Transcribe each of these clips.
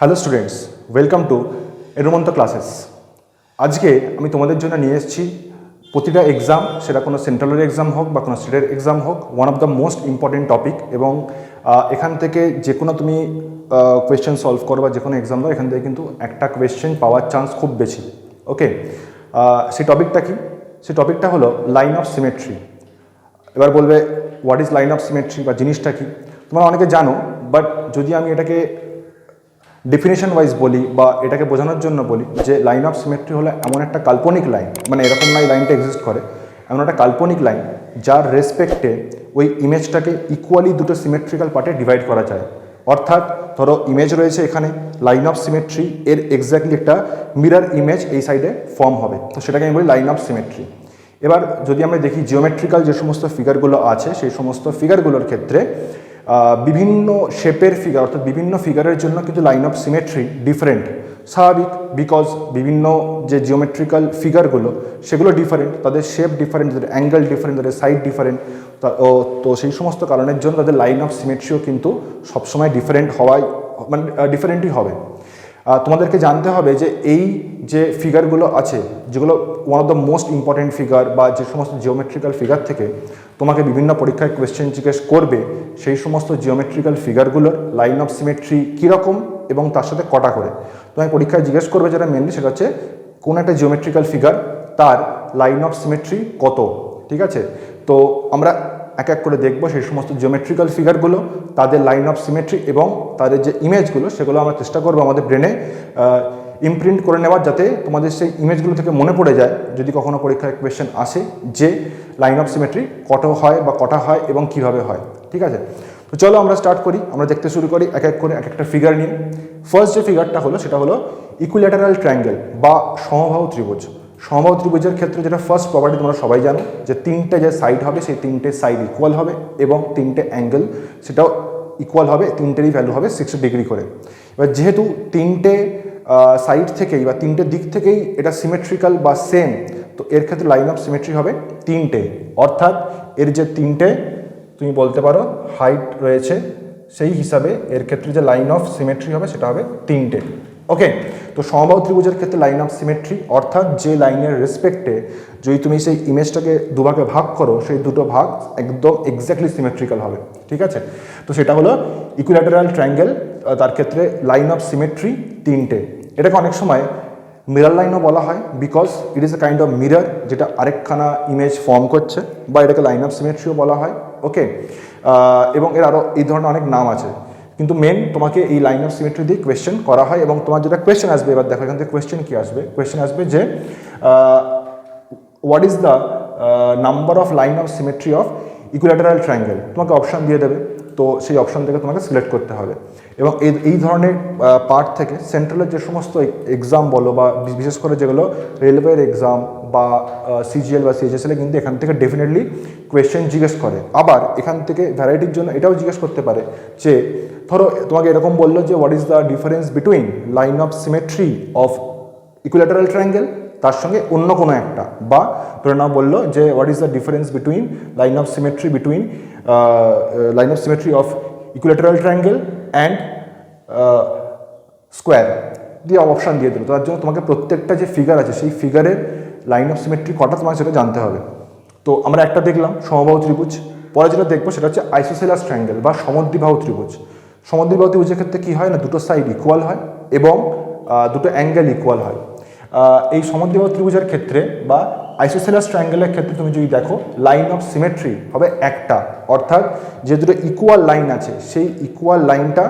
Hello students, welcome to এডুমন্ত classes. আজকে আমি তোমাদের জন্য নিয়ে এসেছি প্রতিটা এক্সাম, সেটা কোনো সেন্ট্রালের এক্সাম হোক বা কোনো স্টেটের এক্সাম হোক, one of the most important topic. এবং এখান থেকে যে কোনো তুমি কোয়েশ্চেন সলভ করো বা যে কোনো এক্সাম দাও, এখান থেকে কিন্তু একটা কোয়েশ্চেন পাওয়ার চান্স খুব বেশি। ওকে, সেই টপিকটা কি? সেই টপিকটা হলো লাইন অফ সিমেট্রি। এবার বলবে what is line of symmetry বা জিনিসটা কি? তোমরা অনেকে জানো, বাট যদি আমি এটাকে ডেফিনেশন ওয়াইজ বলি বা এটাকে বোঝানোর জন্য বলি যে লাইন অফ সিমেট্রি হলো এমন একটা কাল্পনিক লাইন, মানে এরকম নয় লাইনটা এক্সিস্ট করে, এমন একটা কাল্পনিক লাইন যার রেসপেক্টে ওই ইমেজটাকে ইকুয়ালি দুটো সিমেট্রিক্যাল পার্টে ডিভাইড করা যায়। অর্থাৎ ধরো ইমেজ রয়েছে এখানে, লাইন অফ সিমেট্রি এর এক্স্যাক্টলি একটা মিরর ইমেজ এই সাইডে ফর্ম হবে, তো সেটাকে আমি বলি লাইন অফ সিমেট্রি। এবার যদি আমরা দেখি জিওমেট্রিক্যাল যে সমস্ত ফিগারগুলো আছে, সেই সমস্ত ফিগারগুলোর ক্ষেত্রে বিভিন্ন শেপের ফিগার, অর্থাৎ বিভিন্ন ফিগারের জন্য কিন্তু লাইন অফ সিমেট্রি ডিফারেন্ট। স্বাভাবিক, বিকজ বিভিন্ন যে জিওমেট্রিক্যাল ফিগারগুলো সেগুলো ডিফারেন্ট, তাদের শেপ ডিফারেন্ট, তাদের অ্যাঙ্গেল ডিফারেন্ট, তাদের সাইড ডিফারেন্ট। তো সেই সমস্ত কারণের জন্য তাদের লাইন অফ সিমেট্রিও কিন্তু সবসময় ডিফারেন্ট হওয়ায়, মানে ডিফারেন্টই হবে। তোমাদেরকে জানতে হবে যে এই যে ফিগারগুলো আছে, যেগুলো one of the most important figure বা যে সমস্ত জিওমেট্রিক্যাল ফিগার থেকে তোমাকে বিভিন্ন পরীক্ষায় কোয়েশ্চেন জিজ্ঞেস করবে, সেই সমস্ত জিওমেট্রিক্যাল ফিগারগুলোর লাইন অফ সিমেট্রি কীরকম এবং তার সাথে কটা করে তোমায় পরীক্ষায় জিজ্ঞেস করবে। যেটা মেনলি সেটা হচ্ছে কোন একটা জিওমেট্রিক্যাল ফিগার, তার লাইন অফ সিমেট্রি কত। ঠিক আছে, তো আমরা এক এক করে দেখবো সেই সমস্ত জিওমেট্রিক্যাল ফিগারগুলো, তাদের লাইন অফ সিমেট্রি এবং তাদের যে ইমেজগুলো, সেগুলো আমরা চেষ্টা করবো আমাদের ব্রেনে ইমপ্রিন্ট করে নেওয়ার, যাতে তোমাদের সেই ইমেজগুলো থেকে মনে পড়ে যায় যদি কখনো পরীক্ষায় কোয়েশ্চেন আসে যে লাইন অফ সিমেট্রি কত হয় বা কটা হয় এবং কিভাবে হয়। ঠিক আছে, তো চলো আমরা স্টার্ট করি, আমরা দেখতে শুরু করি এক এক করে এক একটা ফিগার নিয়ে। ফার্স্ট যে ফিগারটা হলো সেটা হলো ইকুইল্যাটারাল ট্রায়াঙ্গেল বা সমবাহু ত্রিভুজ। সমবাহু ত্রিভুজের ক্ষেত্রে যেটা ফার্স্ট প্রপার্টি তোমরা সবাই জানো, যে তিনটে যে সাইড হবে সেই তিনটে সাইড ইকুয়াল হবে এবং তিনটে অ্যাঙ্গেল সেটাও ইকুয়াল হবে, তিনটেরই ভ্যালু হবে 60 ডিগ্রি করে। এবার যেহেতু তিনটে সাইড থেকেই বা তিনটে দিক থেকেই এটা সিমেট্রিক্যাল বা সেম, তো এর ক্ষেত্রে লাইন অফ সিমেট্রি হবে তিনটে। অর্থাৎ এর যে তিনটে তুমি বলতে পারো হাইট রয়েছে, সেই হিসাবে এর ক্ষেত্রে যে লাইন অফ সিমেট্রি হবে সেটা হবে তিনটে। ওকে, তো সমবাহু ত্রিভুজের ক্ষেত্রে লাইন অফ সিমেট্রি অর্থাৎ যে লাইনের রেসপেক্টে যদি তুমি সেই ইমেজটাকে দুভাগে ভাগ করো, সেই দুটো ভাগ একদম এক্স্যাক্টলি সিমেট্রিক্যাল হবে। ঠিক আছে, তো সেটা হলো ইকুইল্যাটারাল ট্রায়াঙ্গেল, তার ক্ষেত্রে লাইন অফ সিমেট্রি তিনটে। এটাকে অনেক সময় মিরর লাইনও বলা হয়, because it is a kind of mirror যেটা আরেকখানা ইমেজ ফর্ম করছে, বা এটাকে লাইন অফ সিমেট্রিও বলা হয়। ওকে, এবং এর আরও এই ধরনের অনেক নাম আছে, কিন্তু মেন তোমাকে এই লাইন অফ সিমেট্রি দিয়ে কোয়েশ্চেন করা হয়। এবং তোমার যেটা কোয়েশ্চেন আসবে, এবার দেখো এখান থেকে কোয়েশ্চেন কী আসবে। কোয়েশ্চেন আসবে যে what is the number of line of symmetry of equilateral triangle. তোমাকে অপশান দিয়ে দেবে, তো সেই অপশান থেকে তোমাকে সিলেক্ট করতে হবে। এবং এই ধরনের পার্ট থেকে সেন্ট্রালের যে সমস্ত এক্সাম বলো বা বিশেষ করে যেগুলো রেলওয়ের এক্সাম বা সিজিএল বা সিএইচএসএল, কিন্তু এখান থেকে ডেফিনেটলি কোয়েশ্চেন জিজ্ঞেস করে। আবার এখান থেকে ভ্যারাইটির জন্য এটাও জিজ্ঞেস করতে পারে যে ধরো তোমাকে এরকম বললো যে what is the difference between line of symmetry of equilateral triangle তার সঙ্গে অন্য কোনো একটা, বা ধরে নাও বললো যে what is the difference between line of symmetry between line of symmetry of equilateral triangle and square দিয়ে অপশান দিয়ে দিল। তার জন্য তোমাকে প্রত্যেকটা যে ফিগার আছে সেই ফিগারের লাইন অফ সিমেট্রি কটা তোমার সেটা জানতে হবে। তো আমরা একটা দেখলাম সমবাহু ত্রিভুজ, পরে যেটা দেখবো সেটা হচ্ছে আইসোসেলাস ট্রায়াঙ্গেল বা সমদ্বিবাহু ত্রিভুজ। সমদ্বিবাহু ত্রিভুজের ক্ষেত্রে কী হয় না, দুটো সাইড ইকুয়াল হয় এবং দুটো অ্যাঙ্গেল ইকুয়াল হয়। এই সমদ্বিবাহু ত্রিভুজের ক্ষেত্রে বা আইসোসেলাস ট্রায়াঙ্গেলের ক্ষেত্রে তুমি যদি দেখো লাইন অফ সিমেট্রি হবে একটা, অর্থাৎ যে দুটো ইকুয়াল লাইন আছে সেই ইকুয়াল লাইনটা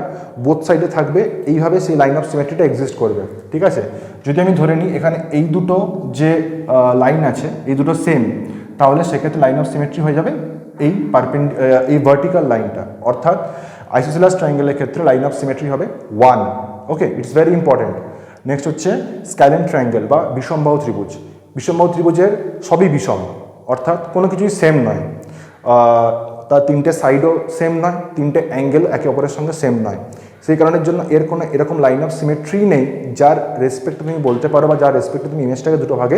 বোথ সাইডে থাকবে, এইভাবে সেই লাইন অফ সিমেট্রিটা এক্সিস্ট করবে। ঠিক আছে, যদি আমি ধরে নিই এখানে এই দুটো যে লাইন আছে এই দুটো সেম, তাহলে সেক্ষেত্রে লাইন অফ সিমেট্রি হয়ে যাবে এই ভার্টিক্যাল লাইনটা। অর্থাৎ আইসোসেলাস ট্রায়াঙ্গেলের ক্ষেত্রে লাইন অফ সিমেট্রি হবে 1। ওকে, ইটস ভেরি ইম্পর্টেন্ট। নেক্সট হচ্ছে স্ক্যালেন ট্রায়াঙ্গেল বা বিষমবাহু ত্রিভুজ। বিষমবাহু ত্রিভুজের সবই বিষম, অর্থাৎ কোনো কিছুই সেম নয়, তার তিনটে সাইডও সেম নয়, তিনটে অ্যাঙ্গেল একে অপরের সঙ্গে সেম নয়। সেই কারণের জন্য এর কোনো এরকম লাইন অফ সিমেট্রি নেই যার রেসপেক্টে তুমি বলতে পারো বা যার রেসপেক্টে তুমি ইমেজটাকে দুটো ভাগে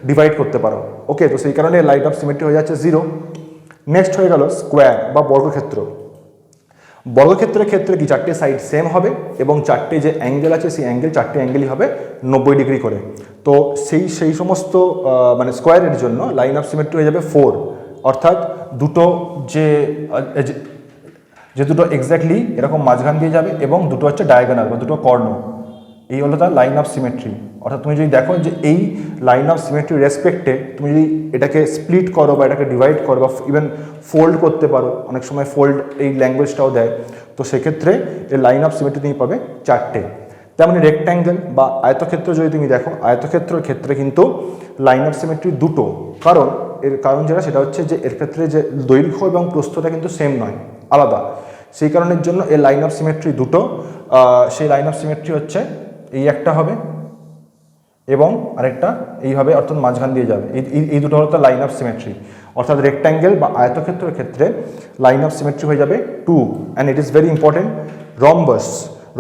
ডিভাইড করতে পারো। ওকে, তো সেই কারণে লাইন অফ সিমেট্রি হয়ে যাচ্ছে 0। নেক্সট হয়ে গেল স্কোয়ার বা বর্গক্ষেত্র। বর্গক্ষেত্রের ক্ষেত্রে কি চারটে সাইড সেম হবে এবং চারটে যে অ্যাঙ্গেল আছে সেই চারটে অ্যাঙ্গেলই হবে 90 ডিগ্রি করে। তো সেই সমস্ত মানে স্কোয়ারের জন্য লাইন অফ সিমেট্রি হয়ে যাবে 4, অর্থাৎ দুটো যে দুটো এক্স্যাক্টলি এরকম মাঝখান দিয়ে যাবে এবং দুটো হচ্ছে ডায়াগোনাল বা দুটো কর্ণ, এই হলো তার লাইন অফ সিমেট্রি। অর্থাৎ তুমি যদি দেখো যে এই লাইন অফ সিমেট্রি রেসপেক্টে তুমি যদি এটাকে স্প্লিট করো বা এটাকে ডিভাইড করো বা ইভেন ফোল্ড করতে পারো, অনেক সময় ফোল্ড এই ল্যাঙ্গুয়েজটাও দেয়, তো সেক্ষেত্রে এই লাইন অফ সিমেট্রি তুমি পাবে চারটে। তেমনি রেক্ট্যাঙ্গেল বা আয়তক্ষেত্র যদি তুমি দেখো, আয়তক্ষেত্রের ক্ষেত্রে কিন্তু লাইন অফ সিমেট্রি দুটো, এর কারণ যেটা সেটা হচ্ছে যে এর ক্ষেত্রে যে দৈর্ঘ্য এবং প্রস্থটা কিন্তু সেম নয়, আলাদা। সেই কারণের জন্য এই লাইন অফ সিমেট্রি দুটো। সেই লাইন অফ সিমেট্রি হচ্ছে এই একটা হবে এবং আরেকটা এই হবে, অর্থাৎ মাঝখান দিয়ে যাবে। এই দুটো হলো লাইন অফ সিমেট্রি। অর্থাৎ রেক্ট্যাঙ্গেল বা আয়তক্ষেত্রের ক্ষেত্রে লাইন অফ সিমেট্রি হয়ে যাবে 2, and it is very important.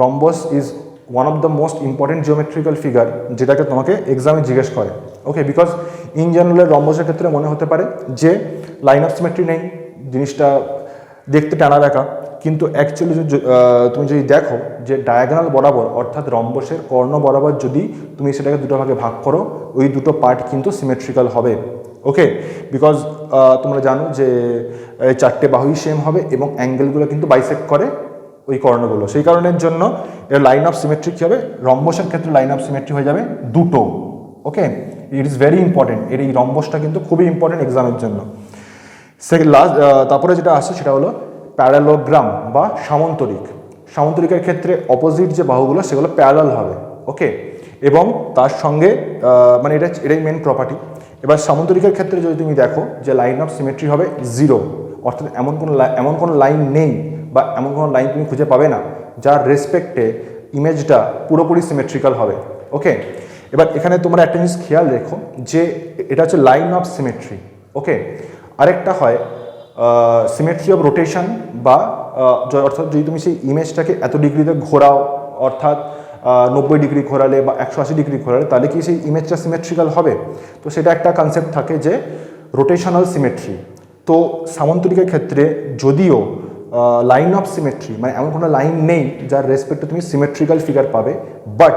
Rhombus is one of the most important geometrical figure, যেটাকে তোমাকে এক্সামে জিজ্ঞেস করে। ওকে, বিকজ ইন জেনারেল রম্বসের ক্ষেত্রে মনে হতে পারে যে লাইন অফ সিমেট্রি নেই, জিনিসটা দেখতে টানা দেখা, কিন্তু অ্যাকচুয়ালি তুমি যদি দেখো যে ডায়াগোনাল বরাবর অর্থাৎ রম্বসের কর্ণ বরাবর যদি তুমি সেটাকে দুটো ভাগে ভাগ করো, ওই দুটো পার্ট কিন্তু সিমেট্রিক্যাল হবে। ওকে, বিকজ তোমরা জানো যে চারটে বাহুই সেম হবে এবং অ্যাঙ্গেলগুলো কিন্তু বাইসেক্ট করে ওই কর্ণগুলো, সেই কারণের জন্য এর লাইন অফ সিমেট্রি কী হবে, রম্বসের ক্ষেত্রে লাইন অফ সিমেট্রি হয়ে যাবে দুটো। ওকে, ইট ইজ ভেরি ইম্পর্টেন্ট, এর এই রম্বসটা কিন্তু খুবই ইম্পর্টেন্ট এক্সামের জন্য। তারপরে যেটা আসছে সেটা হলো প্যারালোগ্রাম বা সামন্তরিক। সামন্তরিকের ক্ষেত্রে অপোজিট যে বাহুগুলো সেগুলো প্যারালাল হবে। ওকে, এবং তার সঙ্গে মানে এটাই মেন প্রপার্টি। এবার সামন্তরিকের ক্ষেত্রে যদি তুমি দেখো যে লাইন অফ সিমেট্রি হবে 0, অর্থাৎ এমন কোনো লাইন নেই বা এমন কোনো লাইন তুমি খুঁজে পাবে না যার রেসপেক্টে ইমেজটা পুরোপুরি সিমেট্রিক্যাল হবে। ওকে, এবার এখানে তোমরা একটা জিনিস খেয়াল রেখো যে এটা হচ্ছে লাইন অফ সিমেট্রি। ওকে, আরেকটা হয় সিমেট্রি অফ রোটেশন বা অর্থাৎ যদি তুমি সেই ইমেজটাকে এত ডিগ্রিতে ঘোরাও, অর্থাৎ 90 ডিগ্রি ঘোরালে বা 180 ডিগ্রি ঘোরালে, তাহলে কি সেই ইমেজটা সিমেট্রিক্যাল হবে? তো সেটা একটা কনসেপ্ট থাকে যে রোটেশনাল সিমেট্রি। তো সামন্তরিকের ক্ষেত্রে যদিও লাইন অফ সিমেট্রি মানে এমন কোনো লাইন নেই যার রেসপেক্টে তুমি সিমেট্রিক্যাল ফিগার পাবে, বাট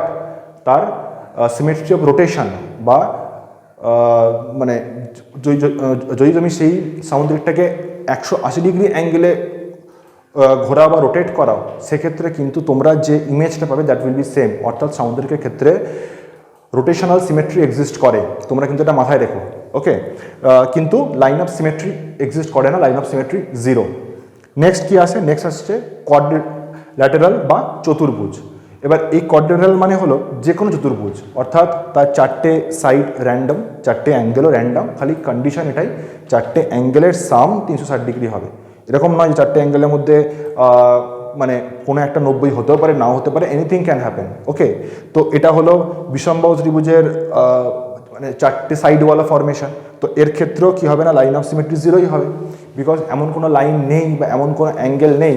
তার সিমেট্রি অফ রোটেশন বা মানে যদি তুমি সেই সামুদ্রিকটাকে 180 ডিগ্রি অ্যাঙ্গেলে ঘোরাও বা রোটেট করাও, সেক্ষেত্রে কিন্তু তোমরা যে ইমেজটা পাবে দ্যাট উইল বি সেম। অর্থাৎ সামুদ্রিকের ক্ষেত্রে রোটেশনাল সিমেট্রি এক্সিস্ট করে, তোমরা কিন্তু এটা মাথায় রেখো। ওকে, কিন্তু লাইন অফ সিমেট্রি এক্সিস্ট করে না, লাইন অফ সিমেট্রি 0। নেক্সট কি আসে? নেক্সট আসছে কোয়াড্রিল্যাটেরাল বা চতুর্ভুজ। এবার এই কোয়াড্রিল্যাটেরাল মানে হলো যে কোনো চতুর্ভুজ, অর্থাৎ তার চারটে সাইড র্যান্ডম, চারটে অ্যাঙ্গেলও র্যান্ডম, খালি কন্ডিশন এটাই চারটে অ্যাঙ্গেলের সাম 360 ডিগ্রি হবে। এরকম নয় যে চারটে অ্যাঙ্গেলের মধ্যে মানে কোনো একটা 90 হতেও পারে, নাও হতে পারে, এনিথিং ক্যান হ্যাপেন। ওকে, তো এটা হলো বিষমবাহু ত্রিভুজের মানে চারটে সাইডওয়ালা ফরমেশন। তো এর ক্ষেত্রেও কী হবে না, লাইন অফ সিমেট্রি 0ই হবে, বিকজ এমন কোনো লাইন নেই বা এমন কোনো অ্যাঙ্গেল নেই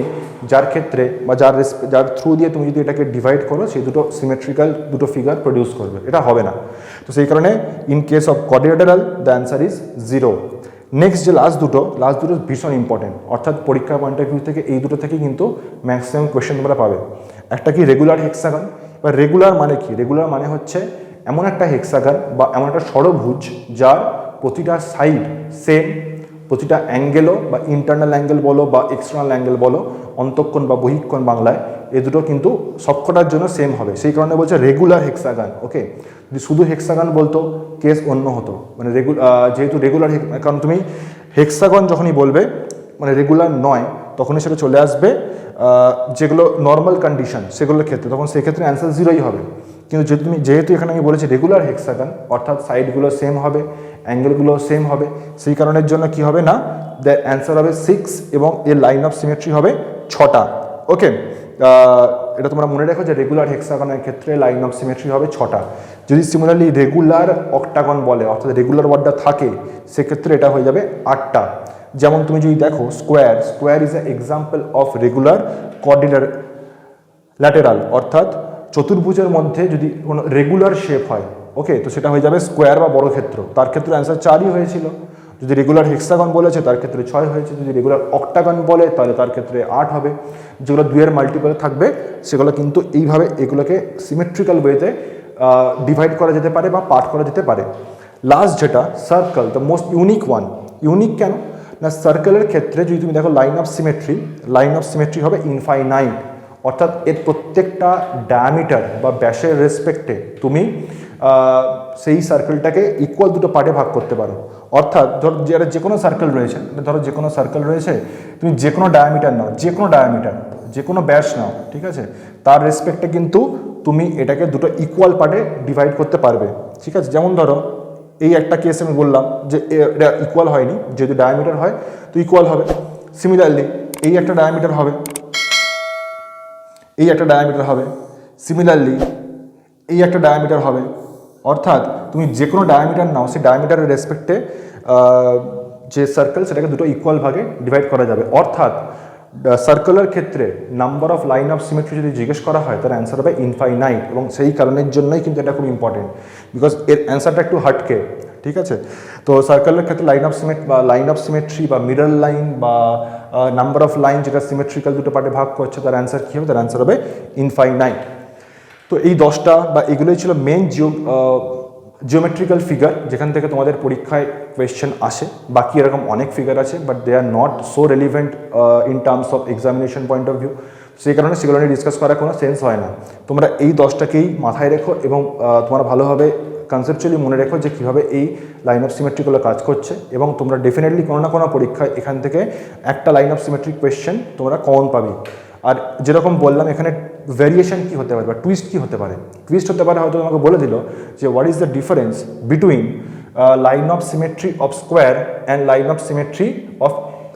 যার ক্ষেত্রে বা যার থ্রু দিয়ে তুমি যদি এটাকে ডিভাইড করো সেই দুটো সিমেট্রিক্যাল দুটো ফিগার প্রডিউস করবে, এটা হবে না। তো সেই কারণে in case of quadrilateral the answer is 0। Next যে লাস্ট দুটো ভীষণ ইম্পর্টেন্ট, অর্থাৎ পরীক্ষার পয়েন্ট অফ ভিউ থেকে এই দুটো থেকে কিন্তু ম্যাক্সিমাম কোয়েশ্চেন তোমরা পাবে। একটা কি রেগুলার হেক্সাগন, বা রেগুলার মানে কি? রেগুলার মানে হচ্ছে এমন একটা হেক্সাগন বা এমন একটা ষড়ভুজ যার প্রতিটা সাইড সেম, প্রতিটা অ্যাঙ্গেলও বা ইন্টারনাল অ্যাঙ্গেল বলো বা এক্সটার্নাল অ্যাঙ্গেল বলো, অন্তঃকোণ বা বহিঃকোণ বাংলায়, এই দুটো কিন্তু সবকটার জন্য সেম হবে, সেই কারণে বলছে রেগুলার হেক্সাগন। ওকে, যদি শুধু হেক্সাগন বলতো কেস অন্য হতো, মানে যেহেতু রেগুলার, কারণ তুমি হেক্সাগন যখনই বলবে মানে রেগুলার নয়, তখনই সেটা চলে আসবে যেগুলো নর্মাল কন্ডিশন সেগুলোর ক্ষেত্রে, তখন সেক্ষেত্রে অ্যান্সার 0ই হবে। কিন্তু যেহেতু এখানে আমি বলেছি রেগুলার হেক্সাগন, অর্থাৎ সাইডগুলো সেম হবে, অ্যাঙ্গেলগুলো সেম হবে, সেই কারণের জন্য কি হবে না, দ্য অ্যান্সার হবে 6 এবং এর লাইন অফ সিমেট্রি হবে 6টা। ওকে, এটা তোমরা মনে রেখো যে রেগুলার হেক্সাগনের ক্ষেত্রে লাইন অফ সিমেট্রি হবে 6টা। যদি সিমিলারলি রেগুলার অক্টাগন বলে, অর্থাৎ রেগুলার ওয়ার্ডটা থাকে, সেক্ষেত্রে এটা হয়ে যাবে 8টা। যেমন তুমি যদি দেখো square is a example of regular quadrilateral, অর্থাৎ চতুর্ভুজের মধ্যে যদি কোনো রেগুলার শেপ হয়, ওকে, তো সেটা হয়ে যাবে স্কোয়ার বা বর্গক্ষেত্র। তার ক্ষেত্রে অ্যান্সার 4ই হয়েছিল। যদি রেগুলার হেক্সাগন বলেছে তার ক্ষেত্রে 6 হয়েছে, যদি রেগুলার অক্টাগন বলে তাহলে তার ক্ষেত্রে 8 হবে। যেগুলো 2-এর মাল্টিপল থাকবে সেগুলো কিন্তু এইভাবে এগুলোকে সিমেট্রিক্যাল ওয়েতে ডিভাইড করা যেতে পারে বা পার্ট করা যেতে পারে। লাস্ট যেটা circle, the most unique one. Unique কেন না, সার্কেলের ক্ষেত্রে যদি তুমি দেখো লাইন অফ সিমেট্রি হবে ইনফাইনাইট, অর্থাৎ এর প্রত্যেকটা ডায়ামিটার বা ব্যাসের রেসপেক্টে তুমি সেই সার্কেলটাকে ইকুয়াল দুটো পার্টে ভাগ করতে পারো। অর্থাৎ ধরো যে কোনো সার্কেল রয়েছে, তুমি যে কোনো ডায়ামিটার নাও, যে কোনো ব্যাস নাও, ঠিক আছে, তার রেসপেক্টে কিন্তু তুমি এটাকে দুটো ইকুয়াল পার্টে ডিভাইড করতে পারবে, ঠিক আছে। যেমন ধরো এই একটা কেস আমি বললাম যে এটা ইকুয়াল হয়নি, যদি ডায়ামিটার হয় তো ইকুয়াল হবে। সিমিলারলি এই একটা ডায়ামিটার হবে, সিমিলারলি এই একটা ডায়ামিটার হবে। অর্থাৎ তুমি যে কোনো ডায়ামিটার নাও, সেই ডায়ামিটারের রেসপেক্টে যে সার্কেল সেটাকে দুটো ইকুয়াল ভাগে ডিভাইড করা যাবে। অর্থাৎ সার্কেলের ক্ষেত্রে number of line of symmetry যদি জিজ্ঞেস করা হয় তার অ্যান্সার হবে ইনফাইনাইট, এবং সেই কারণের জন্যই কিন্তু এটা খুব ইম্পর্টেন্ট, বিকজ এর অ্যান্সারটা একটু হাটকে, ঠিক আছে। তো সার্কেলের ক্ষেত্রে লাইন অফ সিমেট্রি বা মিরর লাইন বা নাম্বার অফ লাইন যেটা সিমেট্রিক্যাল দুটো পার্টে ভাগ করছে তার অ্যান্সার কী হবে, তার অ্যান্সার হবে ইনফাইনাইট। তো এই 10টা বা এগুলোই ছিল মেন জিওমেট্রিক্যাল ফিগার যেখান থেকে তোমাদের পরীক্ষায় কোয়েশ্চেন আসে। বাকি এরকম অনেক ফিগার আছে, but they are not so relevant in terms of examination point of view. সেই কারণে সেগুলো নিয়ে ডিসকাস করার কোনো সেন্স হয় না। তোমরা এই 10টাকেই মাথায় রেখো এবং তোমরা ভালোভাবে কনসেপচুয়ালি মনে রেখো যে কীভাবে এই লাইন অফ সিমেট্রিগুলো কাজ করছে, এবং তোমরা ডেফিনেটলি কোনো না কোনো পরীক্ষায় এখান থেকে একটা লাইন অফ সিমেট্রিক কোয়েশ্চেন তোমরা কমন পাবে। আর যেরকম বললাম এখানে ভ্যারিয়েশন কী হতে পারে বা টুইস্ট কী হতে পারে, হয়তো তোমাকে বলে দিল যে what is the difference between line of symmetry of square and line of symmetry of,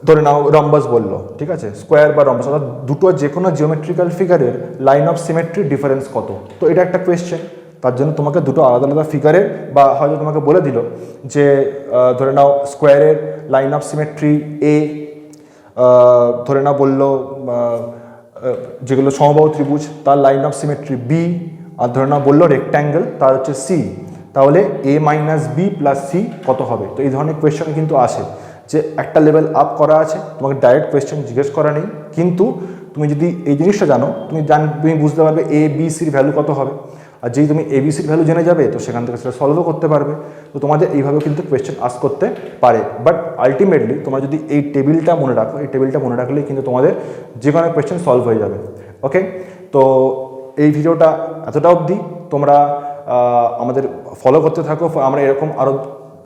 ধরে নাও রম্বাস বললো, ঠিক আছে, স্কোয়ার বা রম্বাস, অর্থাৎ দুটো যে কোনো জিওমেট্রিক্যাল ফিগারের লাইন অফ সিমেট্রি ডিফারেন্স কত। তো এটা একটা কোয়েশ্চেন, তার জন্য তোমাকে দুটো আলাদা আলাদা ফিগারের, বা হয়তো তোমাকে বলে দিল যে ধরে নাও স্কোয়ারের লাইন অফ সিমেট্রি এ, ধরে নাও বললো যেগুলো সমবাহু ত্রিভুজ তার লাইন অফ সিমেট্রি বি, আর ধরে নাও বললো রেক্ট্যাঙ্গেল তার হচ্ছে সি, তাহলে এ মাইনাস বি প্লাস সি কত হবে। তো এই ধরনের কোয়েশ্চেন কিন্তু আসে, যে একটা লেভেল আপ করা আছে, তোমাকে ডাইরেক্ট কোয়েশ্চেন জিজ্ঞেস করা নেই, কিন্তু তুমি যদি এই জিনিসটা জানো তুমি বুঝতে পারবে এ বি সির ভ্যালু কত হবে। আর যেই তুমি এবিসির ভ্যালু জেনে যাবে তো সেখান থেকে সেটা সলভও করতে পারবে। তো তোমাদের এইভাবে কিন্তু কোয়েশ্চেন আস্ক করতে পারে, বাট আলটিমেটলি তোমরা যদি এই টেবিলটা মনে রাখো, এই টেবিলটা মনে রাখলেই কিন্তু তোমাদের যে কোনো কোয়েশ্চেন সলভ হয়ে যাবে। ওকে, তো এই ভিডিওটা এতটা অবধি, তোমরা আমাদের ফলো করতে থাকো। আমরা এরকম আরও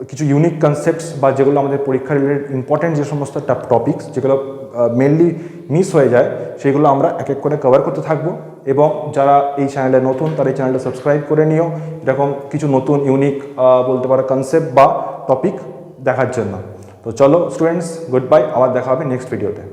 কিছু ইউনিক কনসেপ্টস বা যেগুলো আমাদের পরীক্ষা রিলেটেড ইম্পর্টেন্ট যে সমস্ত টপিকস যেগুলো মেনলি মিস হয়ে যায় সেগুলো আমরা এক এক করে কভার করতে থাকবো। এবং যারা এই চ্যানেলে নতুন তারা এই চ্যানেলটা সাবস্ক্রাইব করে নিও এরকম কিছু নতুন ইউনিক বলতে পারো কনসেপ্ট বা টপিক দেখার জন্য। তো চলো স্টুডেন্টস, গুড বাই, আবার দেখা হবে নেক্সট ভিডিওতে।